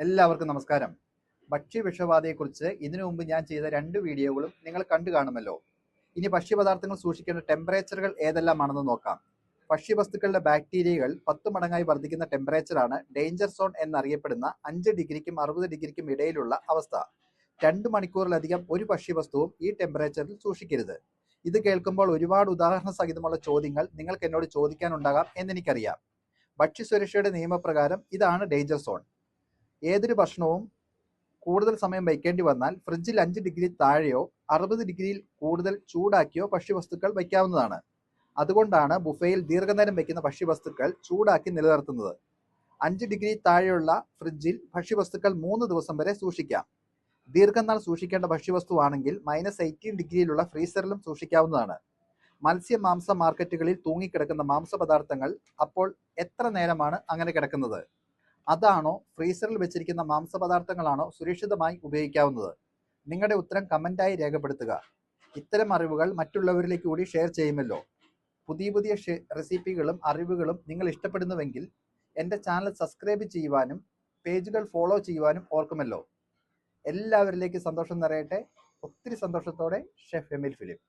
എല്ലാവർക്കും നമസ്കാരം. ഭക്ഷ്യവിഷബാധയെക്കുറിച്ച് ഇതിനു മുമ്പ് ഞാൻ ചെയ്ത 2 വീഡിയോകളും നിങ്ങൾ കണ്ടു കാണുമല്ലോ. ഇനി ഭക്ഷ്യപദാർത്ഥങ്ങൾ സൂക്ഷിക്കേണ്ട ടെമ്പറേച്ചറുകൾ ഏതെല്ലാമാണെന്ന് നോക്കാം. ഭക്ഷ്യവസ്തുക്കളുടെ ബാക്ടീരിയകൾ 10 മടങ്ങായി വർദ്ധിക്കുന്ന ടെമ്പറേച്ചറാണ് ഡേഞ്ചർ സോൺ എന്നറിയപ്പെടുന്ന 5 ഡിഗ്രിക്കും 60 ഡിഗ്രിക്കും ഇടയിലുള്ള അവസ്ഥ. 2 മണിക്കൂറിലധികം ഒരു ഭക്ഷ്യവസ്തുവും ഈ ടെമ്പറേച്ചറിൽ സൂക്ഷിക്കരുത്. ഇത് കേൾക്കുമ്പോൾ ഒരുപാട് ഉദാഹരണ സഹിതമുള്ള ചോദ്യങ്ങൾ നിങ്ങൾക്ക് എന്നോട് ചോദിക്കാനുണ്ടാകാം എന്നെനിക്കറിയാം. ഭക്ഷ്യസുരക്ഷയുടെ നിയമപ്രകാരം ഇതാണ് ഡേഞ്ചർ സോൺ. ഏതൊരു ഭക്ഷണവും കൂടുതൽ സമയം വയ്ക്കേണ്ടി വന്നാൽ ഫ്രിഡ്ജിൽ 5 ഡിഗ്രി താഴെയോ 60 ഡിഗ്രിയിൽ കൂടുതൽ ചൂടാക്കിയോ ഭക്ഷ്യവസ്തുക്കൾ വയ്ക്കാവുന്നതാണ്. അതുകൊണ്ടാണ് ബുഫയിൽ ദീർഘനേരം വയ്ക്കുന്ന ഭക്ഷ്യവസ്തുക്കൾ ചൂടാക്കി നിലനിർത്തുന്നത്. 5 ഡിഗ്രി താഴെയുള്ള ഫ്രിഡ്ജിൽ ഭക്ഷ്യവസ്തുക്കൾ 3 ദിവസം വരെ സൂക്ഷിക്കാം. ദീർഘനാൾ സൂക്ഷിക്കേണ്ട ഭക്ഷ്യവസ്തുവാണെങ്കിൽ -18 ഡിഗ്രിയിലുള്ള ഫ്രീസറിലും സൂക്ഷിക്കാവുന്നതാണ്. മത്സ്യ മാംസ മാർക്കറ്റുകളിൽ തൂങ്ങിക്കിടക്കുന്ന മാംസപദാർത്ഥങ്ങൾ അപ്പോൾ എത്ര നേരമാണ് അങ്ങനെ കിടക്കുന്നത്? അതാണോ ഫ്രീസറിൽ വെച്ചിരിക്കുന്ന മാംസപദാർത്ഥങ്ങളാണോ സുരക്ഷിതമായി ഉപയോഗിക്കാവുന്നത്? നിങ്ങളുടെ ഉത്തരം കമൻ്റായി രേഖപ്പെടുത്തുക. ഇത്തരം അറിവുകൾ മറ്റുള്ളവരിലേക്ക് കൂടി ഷെയർ ചെയ്യുമല്ലോ. പുതിയ റെസിപ്പികളും അറിവുകളും നിങ്ങൾ ഇഷ്ടപ്പെടുന്നുവെങ്കിൽ എൻ്റെ ചാനൽ സബ്സ്ക്രൈബ് ചെയ്യുവാനും പേജുകൾ ഫോളോ ചെയ്യുവാനും ഓർക്കുമല്ലോ. എല്ലാവരിലേക്കും സന്തോഷം നിറയട്ടെ. ഒത്തിരി സന്തോഷത്തോടെ ഷെഫ് എമിൽ ഫിലിപ്പ്.